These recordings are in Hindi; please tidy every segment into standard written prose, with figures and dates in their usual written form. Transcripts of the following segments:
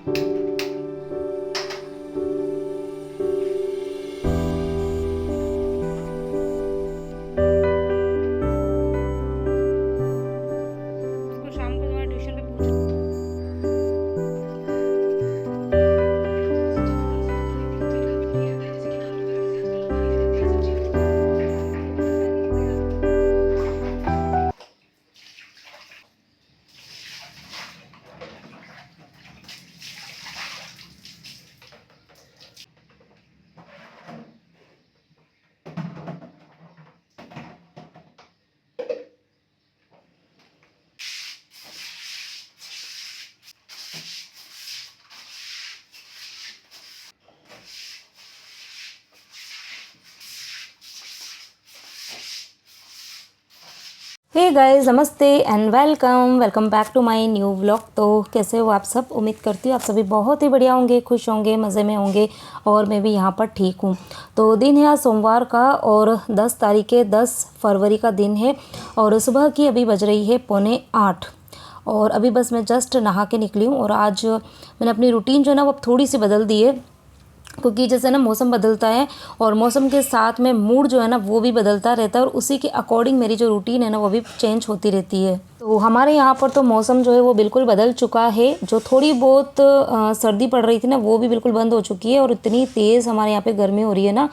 हे गाइस, नमस्ते and welcome back to my new vlog. तो कैसे हो आप सब? उम्मीद करती हूँ आप सभी बहुत ही बढ़िया होंगे, खुश होंगे, मज़े में होंगे और मैं भी यहाँ पर ठीक हूँ। तो दिन है आज सोमवार का और 10 फरवरी का दिन है और सुबह की अभी बज रही है 7:45 और अभी बस मैं जस्ट नहा के निकली हूँ। और आज मैंने अपनी रूटीन जो है ना वो अब थोड़ी सी बदल दी है, क्योंकि जैसे ना मौसम बदलता है और मौसम के साथ में मूड जो है ना वो भी बदलता रहता है और उसी के अकॉर्डिंग मेरी जो रूटीन है ना वो भी चेंज होती रहती है। तो हमारे यहाँ पर तो मौसम जो है वो बिल्कुल बदल चुका है। जो थोड़ी बहुत सर्दी पड़ रही थी ना वो भी बिल्कुल बंद हो चुकी है और इतनी तेज़ हमारे यहाँ पे गर्मी हो रही है ना।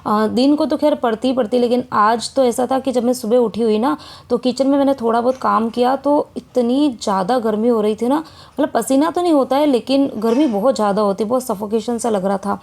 दिन को तो खैर पड़ती, लेकिन आज तो ऐसा था कि जब मैं सुबह उठी हुई ना तो किचन में मैंने थोड़ा बहुत काम किया तो इतनी ज़्यादा गर्मी हो रही थी ना, मतलब पसीना तो नहीं होता है लेकिन गर्मी बहुत ज़्यादा होती है, बहुत सफोकेशन सा लग रहा था।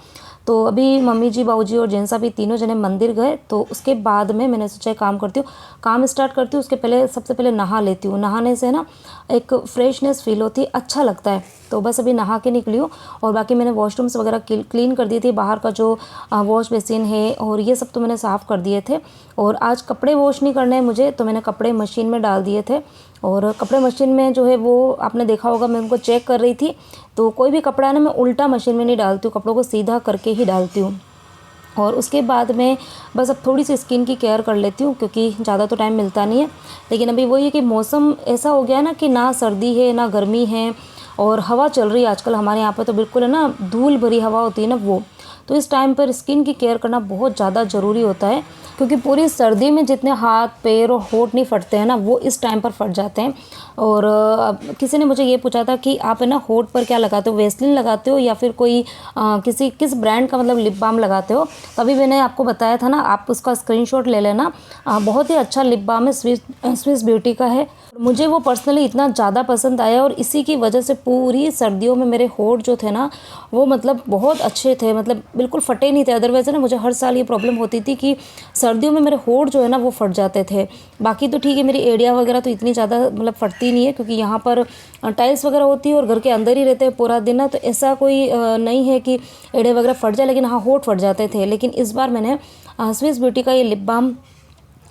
तो अभी मम्मी जी, बाबूजी और जेंट्स भी तीनों जने मंदिर गए, तो उसके बाद में मैंने सोचा काम स्टार्ट करती हूँ। उसके पहले सबसे पहले नहा लेती हूँ। नहाने से ना एक फ्रेशनेस फील होती है, अच्छा लगता है। तो बस अभी नहा के निकली हूँ और बाकी मैंने वॉशरूम्स वगैरह क्लीन कर दिए थे। बाहर का जो वॉश बेसिन है और ये सब तो मैंने साफ़ कर दिए थे। और आज कपड़े वॉश नहीं करने हैं मुझे, तो मैंने कपड़े मशीन में डाल दिए थे। और कपड़े मशीन में जो है वो आपने देखा होगा, मैं उनको चेक कर रही थी। तो कोई भी कपड़ा है ना मैं उल्टा मशीन में नहीं डालती हूँ, कपड़ों को सीधा करके ही डालती हूँ। और उसके बाद में बस अब थोड़ी सी स्किन की केयर कर लेती हूँ, क्योंकि ज़्यादा तो टाइम मिलता नहीं है। लेकिन अभी वही है कि मौसम ऐसा हो गया है ना कि ना सर्दी है ना गर्मी है और हवा चल रही है आजकल हमारे यहाँ पर, तो बिल्कुल है ना धूल भरी हवा होती है ना वो। तो इस टाइम पर स्किन की केयर करना बहुत ज़्यादा ज़रूरी होता है, क्योंकि पूरी सर्दी में जितने हाथ पैर और होंठ नहीं फटते हैं ना वो इस टाइम पर फट जाते हैं। और किसी ने मुझे ये पूछा था कि आप है ना होंठ पर क्या लगाते हो, वेस्लिन लगाते हो या फिर कोई किस ब्रांड का मतलब लिप बाम लगाते हो? तभी मैंने आपको बताया था ना, आप उसका स्क्रीनशॉट ले लेना। बहुत ही अच्छा लिप बाम है, स्विस ब्यूटी का है। मुझे वो पर्सनली इतना ज़्यादा पसंद आया और इसी की वजह से पूरी सर्दियों में मेरे होंठ जो थे ना वो मतलब बहुत अच्छे थे, मतलब बिल्कुल फटे नहीं थे। अदरवाइज़ ना मुझे हर साल ये प्रॉब्लम होती थी कि सर्दियों में मेरे होंठ जो है ना वो फट जाते थे। बाकी तो ठीक है, मेरी एड़ियाँ वगैरह तो इतनी ज़्यादा मतलब फटती नहीं है, क्योंकि यहाँ पर टाइल्स वगैरह होती है और घर के अंदर ही रहते हैं पूरा दिन ना, तो ऐसा कोई नहीं है कि एड़े वगैरह फट जाए। लेकिन हाँ, होंठ फट जाते थे। लेकिन इस बार मैंने स्विस ब्यूटी का ये लिप बाम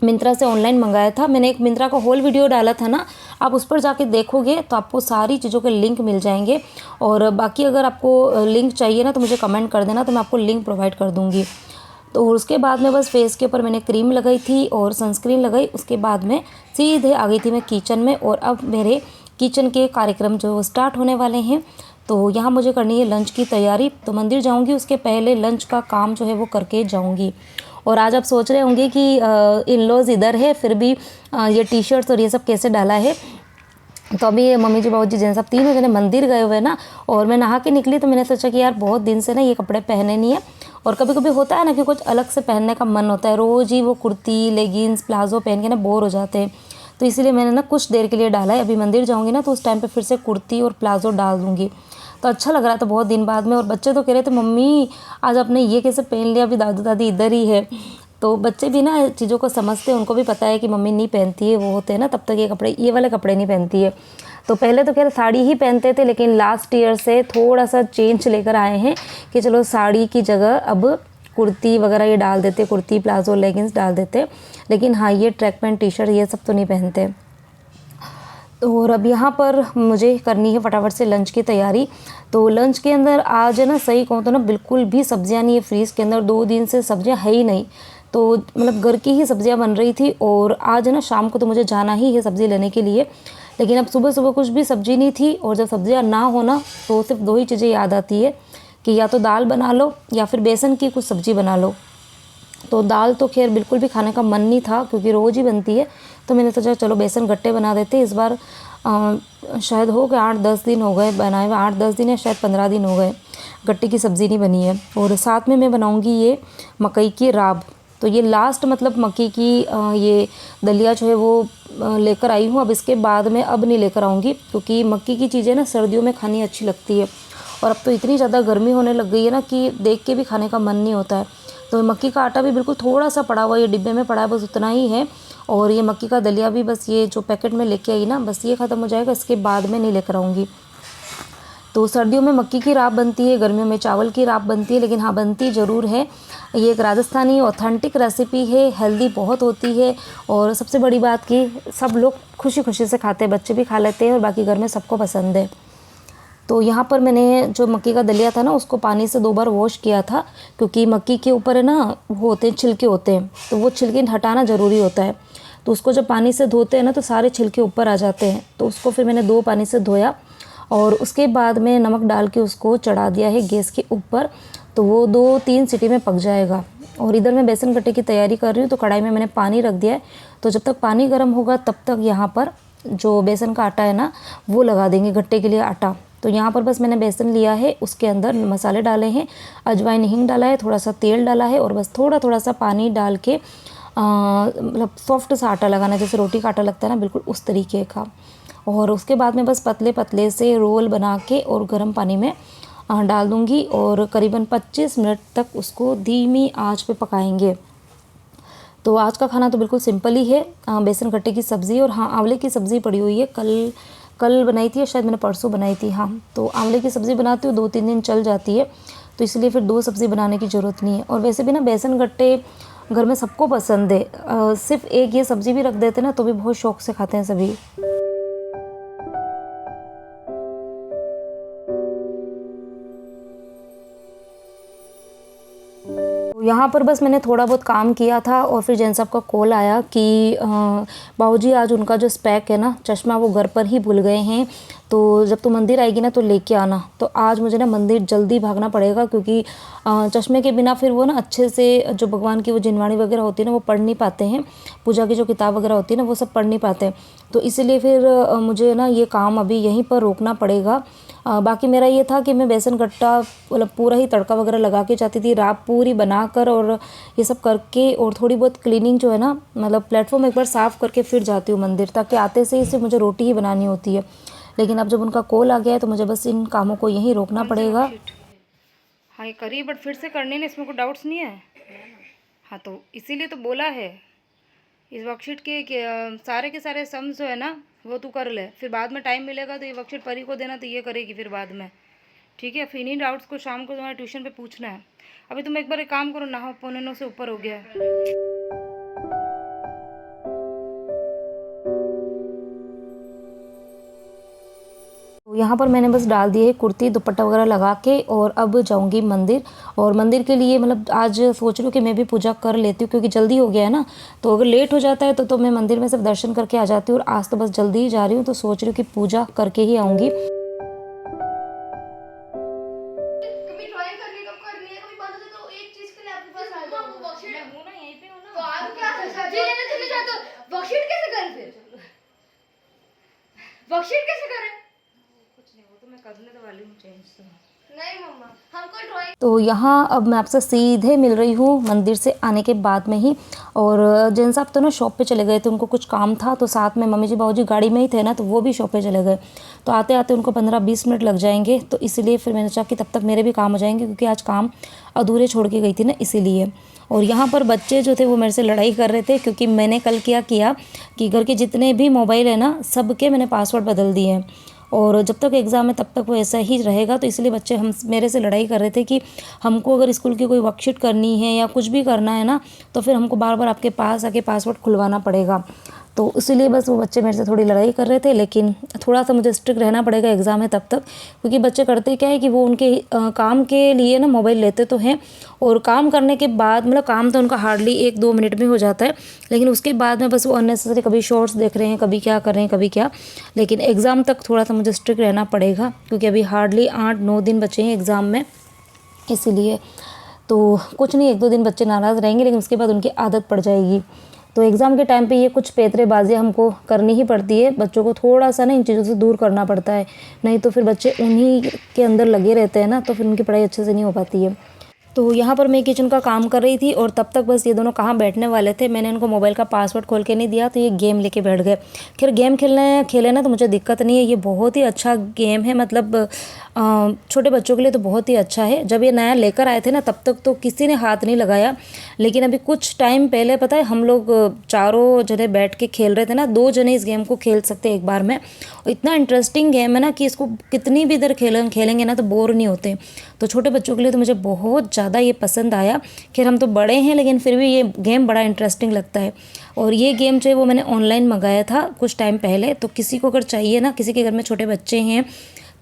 मिंत्रा से ऑनलाइन मंगाया था। मैंने एक मिंत्रा का होल वीडियो डाला था ना, आप उस पर जाके देखोगे तो आपको सारी चीज़ों के लिंक मिल जाएंगे। और बाकी अगर आपको लिंक चाहिए ना तो मुझे कमेंट कर देना, तो मैं आपको लिंक प्रोवाइड कर दूँगी। तो उसके बाद में बस फेस के ऊपर मैंने क्रीम लगाई थी और सनस्क्रीन लगाई। उसके बाद में सीधे आ गई थी मैं किचन में और अब मेरे किचन के कार्यक्रम जो स्टार्ट होने वाले हैं। तो यहाँ मुझे करनी है लंच की तैयारी। तो मंदिर जाऊँगी, उसके पहले लंच का काम जो है वो करके जाऊँगी। और आज आप सोच रहे होंगे कि इन लॉज इधर है फिर भी ये टी शर्ट्स और ये सब कैसे डाला है। तो अभी मम्मी जी, बाबू जी, जैन सब तीनों जने मंदिर गए हुए ना और मैं नहा के निकली, तो मैंने सोचा कि यार बहुत दिन से ना ये कपड़े पहने नहीं है। और कभी कभी होता है ना कि कुछ अलग से पहनने का मन होता है, रोज़ ही वो कुर्ती लेगिंग्स प्लाजो पहन के ना बोर हो जाते हैं। तो इसीलिए मैंने ना कुछ देर के लिए डाला है। अभी मंदिर जाऊँगी ना तो उस टाइम पर फिर से कुर्ती और प्लाजो डाल दूँगी। तो अच्छा लग रहा था बहुत दिन बाद में। और बच्चे तो कह रहे थे मम्मी आज आपने ये कैसे पहन लिया, अभी दादू दादी इधर ही है। तो बच्चे भी ना चीज़ों को समझते हैं, उनको भी पता है कि मम्मी नहीं पहनती है, वो होते हैं ना तब तक ये वाले कपड़े नहीं पहनती है। तो पहले तो खैर साड़ी ही पहनते थे, लेकिन लास्ट ईयर से थोड़ा सा चेंज लेकर आए हैं कि चलो साड़ी की जगह अब कुर्ती वगैरह ये डाल देते, कुर्ती प्लाजो लेगिंग्स डाल देते। लेकिन हाँ, ये ट्रैक पैंट टी शर्ट ये सब तो नहीं पहनते। और अब यहाँ पर मुझे करनी है फटाफट से लंच की तैयारी। तो लंच के अंदर आज है ना, सही कहूँ तो ना बिल्कुल भी सब्जियाँ नहीं है फ्रीज़ के अंदर, 2 दिन से सब्जियाँ है ही नहीं। तो मतलब घर की ही सब्जियाँ बन रही थी और आज है ना शाम को तो मुझे जाना ही है सब्ज़ी लेने के लिए। लेकिन अब सुबह सुबह कुछ भी सब्ज़ी नहीं थी, और जब सब्ज़ियाँ ना हो ना तो सिर्फ 2 ही चीज़ें याद आती है कि या तो दाल बना लो या फिर बेसन की कुछ सब्ज़ी बना लो। तो दाल तो खैर बिल्कुल भी खाने का मन नहीं था क्योंकि रोज़ ही बनती है, तो मैंने सोचा चलो बेसन गट्टे बना देते। इस बार शायद हो गए 8-10 दिन हो गए बनाए हुए, 8-10 दिन या शायद 15 दिन हो गए गट्टे की सब्ज़ी नहीं बनी है। और साथ में मैं बनाऊंगी ये मकई की राब। तो ये लास्ट मतलब मक्की की ये दलिया जो है वो लेकर आई हूँ। अब इसके बाद में अब नहीं लेकर आऊँगी क्योंकि मक्की की चीज़ें ना सर्दियों में खानी अच्छी लगती है, और अब तो इतनी ज़्यादा गर्मी होने लग गई है ना कि देख के भी खाने का मन नहीं होता है। तो मक्की का आटा भी बिल्कुल थोड़ा सा पड़ा हुआ, ये डिब्बे में पड़ा है, बस उतना ही है। और ये मक्की का दलिया भी बस ये जो पैकेट में लेके आई ना, बस ये ख़त्म हो जाएगा, इसके बाद में नहीं लेकर आऊँगी। तो सर्दियों में मक्की की राब बनती है, गर्मियों में चावल की राब बनती है, लेकिन हाँ बनती ज़रूर है। ये एक राजस्थानी ऑथेंटिक रेसिपी है, हेल्दी बहुत होती है, और सबसे बड़ी बात कि सब लोग खुशी खुशी से खाते हैं, बच्चे भी खा लेते हैं और बाकी घर में सबको पसंद है। तो यहाँ पर मैंने जो मक्की का दलिया था ना उसको पानी से 2 बार वॉश किया था, क्योंकि मक्की के ऊपर है ना वो होते हैं छिलके होते हैं, तो वो छिलके हटाना ज़रूरी होता है। तो उसको जब पानी से धोते हैं ना तो सारे छिलके ऊपर आ जाते हैं। तो उसको फिर मैंने 2 पानी से धोया और उसके बाद में नमक डाल के उसको चढ़ा दिया है गैस के ऊपर, तो वो 2-3 सीटी में पक जाएगा। और इधर मैं बेसन गट्टे की तैयारी कर रही हूँ, तो कढ़ाई में मैंने पानी रख दिया है। तो जब तक पानी गर्म होगा तब तक यहाँ पर जो बेसन का आटा है ना वो लगा देंगे गट्टे के लिए आटा। तो यहाँ पर बस मैंने बेसन लिया है, उसके अंदर मसाले डाले हैं, अजवाइन हींग डाला है, थोड़ा सा तेल डाला है, और बस थोड़ा थोड़ा सा पानी डाल के मतलब सॉफ्ट सा आटा लगाना, जैसे रोटी का आटा लगता है ना बिल्कुल उस तरीके का। और उसके बाद में बस पतले पतले से रोल बना के और गर्म पानी में डाल दूँगी, और करीबन 25 मिनट तक उसको धीमी आंच पे पकाएंगे। तो आज का खाना तो बिल्कुल सिंपल ही है, बेसन गट्टे की सब्ज़ी, और हाँ आंवले की सब्ज़ी पड़ी हुई है, कल बनाई थी, शायद मैंने परसों बनाई थी। हाँ तो आंवले की सब्ज़ी बनाती हूँ 2-3 दिन चल जाती है, तो इसलिए फिर 2 सब्ज़ी बनाने की ज़रूरत नहीं है। और वैसे भी ना बेसन गट्टे घर में सबको पसंद है, सिर्फ एक ये सब्ज़ी भी रख देते ना तो भी बहुत शौक से खाते हैं सभी। यहाँ पर बस मैंने थोड़ा बहुत काम किया था और फिर जैन साहब का कॉल आया कि बाबूजी आज उनका जो स्पेक है ना चश्मा वो घर पर ही भूल गए हैं, तो जब तू मंदिर आएगी ना तो लेके आना। तो आज मुझे ना मंदिर जल्दी भागना पड़ेगा क्योंकि चश्मे के बिना फिर वो ना अच्छे से जो भगवान की वो जिनवाणी वगैरह होती है ना वो पढ़ नहीं पाते हैं, पूजा की जो किताब वगैरह होती है ना वो सब पढ़ नहीं पाते हैं। तो इसीलिए फिर मुझे ना ये काम अभी यहीं पर रोकना पड़ेगा। बाकी मेरा ये था कि मैं बेसन गट्टा मतलब पूरा ही तड़का वगैरह लगा के जाती थी, राब पूरी बनाकर और ये सब करके, और थोड़ी बहुत क्लीनिंग जो है ना मतलब प्लेटफॉर्म एक बार साफ़ करके फिर जाती हूँ मंदिर, ताकि आते से ही सिर्फ मुझे रोटी ही बनानी होती है। लेकिन अब जब उनका कॉल आ गया है तो मुझे बस इन कामों को यहीं रोकना पड़ेगा। हाँ ये करी बट फिर से करनी ना, इसमें कोई डाउट्स नहीं है। हाँ तो इसीलिए तो बोला है इस वर्कशीट के सारे के सारे सम्स जो है ना वो तू कर ले, फिर बाद में टाइम मिलेगा तो ये वर्कशीट परी को देना, तो ये करेगी फिर बाद में, ठीक है। फिर इन्हीं डाउट्स को शाम को तुम्हारे ट्यूशन पे पूछना है। अभी तुम एक बार एक काम करो, नहा 8:45 से ऊपर हो गया है। तो यहाँ पर मैंने बस डाल दिए कुर्ती दुपट्टा वगैरह लगा के, और अब जाऊँगी मंदिर। और मंदिर के लिए मतलब आज सोच रही हूँ कि मैं भी पूजा कर लेती हूँ क्योंकि जल्दी हो गया है ना, तो अगर लेट हो जाता है तो मैं मंदिर में सिर्फ दर्शन करके आ जाती हूँ, और आज तो बस जल्दी ही जा रही हूँ, तो सोच रही हूँ कि पूजा करके ही आऊँगी। वर्कशीट कैसे करें? कुछ नहीं, वो तो मैं करने तो वाली हूँ चेंज तो। नहीं मम्मा, हमको ड्राइंग। तो यहाँ अब मैं आपसे सीधे मिल रही हूँ मंदिर से आने के बाद में ही, और जैन साहब तो ना शॉप पे चले गए थे, उनको कुछ काम था, तो साथ में मम्मी जी बाबूजी गाड़ी में ही थे ना, तो वो भी शॉप पे चले गए, तो आते आते उनको 15-20 मिनट लग जाएंगे। तो इसीलिए फिर मैंने सोचा कि तब तक मेरे भी काम हो जाएंगे, क्योंकि आज काम अधूरे छोड़ के गई थी ना इसीलिए। और यहाँ पर बच्चे जो थे वो मेरे से लड़ाई कर रहे थे, क्योंकि मैंने कल क्या किया कि घर के जितने भी मोबाइल है ना सबके मैंने पासवर्ड बदल दिए हैं, और जब तक एग्ज़ाम है तब तक वो ऐसा ही रहेगा। तो इसलिए बच्चे हम मेरे से लड़ाई कर रहे थे कि हमको अगर स्कूल की कोई वर्कशीट करनी है या कुछ भी करना है ना, तो फिर हमको बार बार आपके पास आके पासवर्ड खुलवाना पड़ेगा। तो इसीलिए बस वो बच्चे मेरे से थोड़ी लड़ाई कर रहे थे, लेकिन थोड़ा सा मुझे स्ट्रिक्ट रहना पड़ेगा एग्ज़ाम है तब तक, क्योंकि बच्चे करते क्या है कि वो उनके काम के लिए ना मोबाइल लेते तो हैं, और काम करने के बाद मतलब काम तो उनका हार्डली 1-2 मिनट में हो जाता है, लेकिन उसके बाद में बस वो अननेसेसरी कभी शॉर्ट्स देख रहे हैं, कभी क्या कर रहे हैं, कभी क्या। लेकिन एग्ज़ाम तक थोड़ा सा मुझे स्ट्रिक्ट रहना पड़ेगा, क्योंकि अभी हार्डली 8-9 दिन बचे हैं एग्ज़ाम में, इसीलिए। तो कुछ नहीं, 1-2 दिन बच्चे नाराज़ रहेंगे, लेकिन उसके बाद उनकी आदत पड़ जाएगी। तो एग्ज़ाम के टाइम पे ये कुछ पेतरेबाज़ियाँ हमको करनी ही पड़ती है, बच्चों को थोड़ा सा ना इन चीज़ों से दूर करना पड़ता है, नहीं तो फिर बच्चे उन्हीं के अंदर लगे रहते हैं ना, तो फिर उनकी पढ़ाई अच्छे से नहीं हो पाती है। तो यहाँ पर मैं किचन का काम कर रही थी, और तब तक बस ये दोनों कहाँ बैठने वाले थे, मैंने इनको मोबाइल का पासवर्ड खोल के नहीं दिया, तो ये गेम लेके बैठ गए। खैर गेम खेले ना तो मुझे दिक्कत नहीं है, ये बहुत ही अच्छा गेम है, मतलब छोटे बच्चों के लिए तो बहुत ही अच्छा है। जब ये नया लेकर आए थे ना तब तक तो किसी ने हाथ नहीं लगाया, लेकिन अभी कुछ टाइम पहले पता है हम लोग चारों जने बैठ के खेल रहे थे ना, 2 जने इस गेम को खेल सकते हैं एक बार में। इतना इंटरेस्टिंग गेम है ना कि इसको कितनी भी देर खेलेंगे ना तो बोर नहीं होते। तो छोटे बच्चों के लिए तो मुझे बहुत ज़्यादा ये पसंद आया। खैर हम तो बड़े हैं, लेकिन फिर भी ये गेम बड़ा इंटरेस्टिंग लगता है। और ये गेम जो है वो मैंने ऑनलाइन मंगाया था कुछ टाइम पहले, तो किसी को अगर चाहिए ना, किसी के घर में छोटे बच्चे हैं,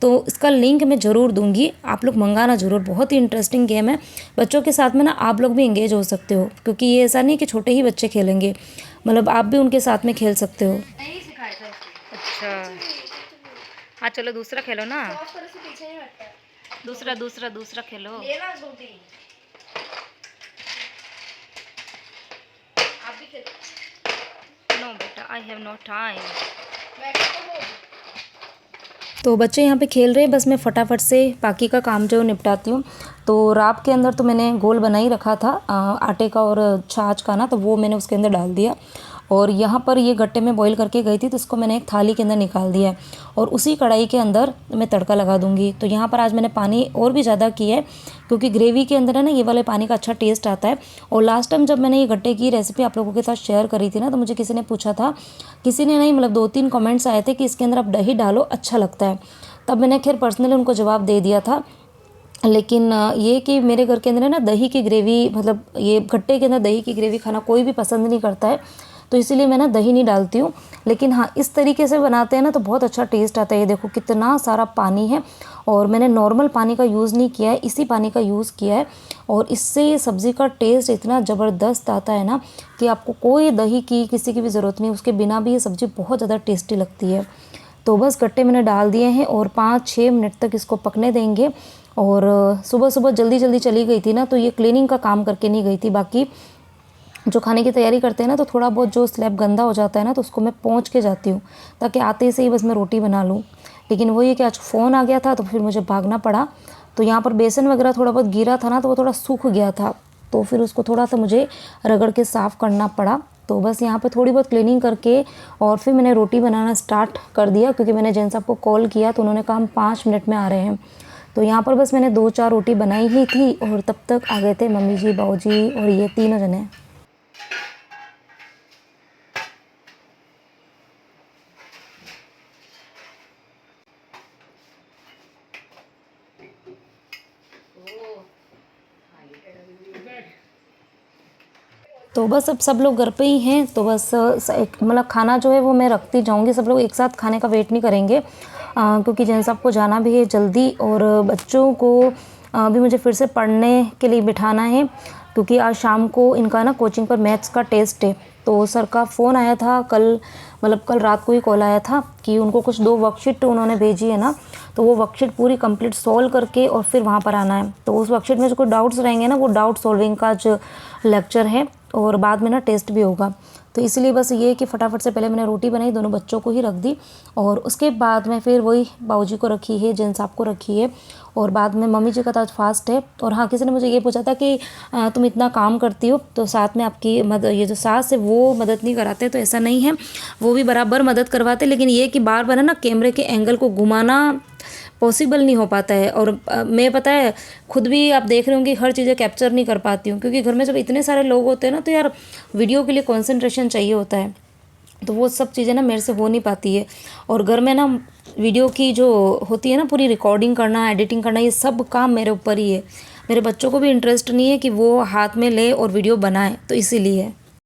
तो इसका लिंक मैं ज़रूर दूंगी, आप लोग मंगाना ज़रूर। बहुत ही इंटरेस्टिंग गेम है, बच्चों के साथ में ना आप लोग भी इंगेज हो सकते हो, क्योंकि ये ऐसा नहीं कि छोटे ही बच्चे खेलेंगे, मतलब आप भी उनके साथ में खेल सकते हो। नहीं सिखाया था इसको। अच्छा हाँ, चलो दूसरा खेलो ना, पीछे नहीं हटता है। दूसरा खेलो। लेना गोटी। आप भी खेलो। नो बेटा, आई हैव नो टाइम। मैं तो वो तो बच्चे यहाँ पे खेल रहे हैं, बस मैं फटाफट से बाकी का काम जो निपटाती हूँ। तो राब के अंदर तो मैंने घोल बना ही रखा था आटे का और छाछ का ना, तो वो मैंने उसके अंदर डाल दिया। और यहाँ पर ये गट्टे में बॉईल करके गई थी, तो इसको मैंने एक थाली के अंदर निकाल दिया है, और उसी कढ़ाई के अंदर मैं तड़का लगा दूँगी। तो यहाँ पर आज मैंने पानी और भी ज़्यादा किया है, क्योंकि ग्रेवी के अंदर है ना ये वाले पानी का अच्छा टेस्ट आता है। और लास्ट टाइम जब मैंने ये गट्टे की रेसिपी आप लोगों के साथ शेयर करी थी ना, तो मुझे किसी ने पूछा था, किसी ने नहीं मतलब 2-3 कमेंट्स आए थे कि इसके अंदर आप दही डालो, अच्छा लगता है। तब मैंने खैर पर्सनली उनको जवाब दे दिया था, लेकिन ये कि मेरे घर के अंदर है ना दही की ग्रेवी, मतलब ये गट्टे के अंदर दही की ग्रेवी खाना कोई भी पसंद नहीं करता है, तो इसीलिए मैं ना दही नहीं डालती हूँ। लेकिन हाँ, इस तरीके से बनाते हैं ना तो बहुत अच्छा टेस्ट आता है। ये देखो कितना सारा पानी है, और मैंने नॉर्मल पानी का यूज़ नहीं किया है, इसी पानी का यूज़ किया है, और इससे ये सब्ज़ी का टेस्ट इतना ज़बरदस्त आता है ना कि आपको कोई दही की किसी की भी ज़रूरत नहीं, उसके बिना भी ये सब्ज़ी बहुत ज़्यादा टेस्टी लगती है। तो बस गट्टे मैंने डाल दिए हैं, और 5-6 मिनट तक इसको पकने देंगे। और सुबह सुबह जल्दी जल्दी चली गई थी ना, तो ये क्लीनिंग का काम करके नहीं गई थी। बाकी जो खाने की तैयारी करते हैं ना, तो थोड़ा बहुत जो स्लैब गंदा हो जाता है ना, तो उसको मैं पोंछ के जाती हूँ, ताकि आते से ही बस मैं रोटी बना लूँ। लेकिन वो ये कि आज फ़ोन आ गया था, तो फिर मुझे भागना पड़ा। तो यहाँ पर बेसन वगैरह थोड़ा बहुत गिरा था ना, तो वो थोड़ा सूख गया था, तो फिर उसको थोड़ा सा मुझे रगड़ के साफ़ करना पड़ा। तो बस यहाँ पे थोड़ी बहुत क्लीनिंग करके और फिर मैंने रोटी बनाना स्टार्ट कर दिया, क्योंकि मैंने जेंट्स साहब को कॉल किया तो उन्होंने कहा हम 5 मिनट में आ रहे हैं। तो यहाँ पर बस मैंने 2-4 रोटी बनाई ही थी, और तब तक आ गए थे मम्मी जी, बाबू जी और ये तीनों जने। तो बस अब सब लोग घर पे ही हैं, तो बस मतलब खाना जो है वो मैं रखती जाऊंगी, सब लोग एक साथ खाने का वेट नहीं करेंगे, क्योंकि जैसे सबको जाना भी है जल्दी, और बच्चों को भी मुझे फिर से पढ़ने के लिए बिठाना है, क्योंकि आज शाम को इनका ना कोचिंग पर मैथ्स का टेस्ट है। तो सर का फ़ोन आया था कल, मतलब कल रात को ही कॉल आया था कि उनको कुछ 2 वर्कशीट उन्होंने भेजी है ना, तो वो वर्कशीट पूरी कंप्लीट सॉल्व करके और फिर वहाँ पर आना है। तो उस वर्कशीट में जो कोई डाउट्स रहेंगे ना, वो डाउट सॉल्विंग का जो लेक्चर है, और बाद में ना टेस्ट भी होगा। तो इसलिए बस ये कि फटाफट से पहले मैंने रोटी बनाई, दोनों बच्चों को ही रख दी, और उसके बाद में फिर वही बाबूजी को रखी है, जेंट्स साहब को रखी है, और बाद में मम्मी जी का आज फास्ट है। और हाँ, किसी ने मुझे ये पूछा था कि तुम इतना काम करती हो तो साथ में आपकी ये जो सास है वो मदद नहीं कराते, तो ऐसा नहीं है, वो भी बराबर मदद करवाते, लेकिन ये कि बार बार है ना कैमरे के एंगल को घुमाना पॉसिबल नहीं हो पाता है। और मैं पता है खुद भी आप देख रहे होंगे हर चीज़ें कैप्चर नहीं कर पाती हूँ, क्योंकि घर में जब इतने सारे लोग होते हैं ना, तो यार वीडियो के लिए कंसंट्रेशन चाहिए होता है, तो वो सब चीज़ें ना मेरे से हो नहीं पाती है। और घर में ना वीडियो की जो होती है ना पूरी रिकॉर्डिंग करना, एडिटिंग करना, ये सब काम मेरे ऊपर ही है। मेरे बच्चों को भी इंटरेस्ट नहीं है कि वो हाथ में ले और वीडियो बनाए, तो इसीलिए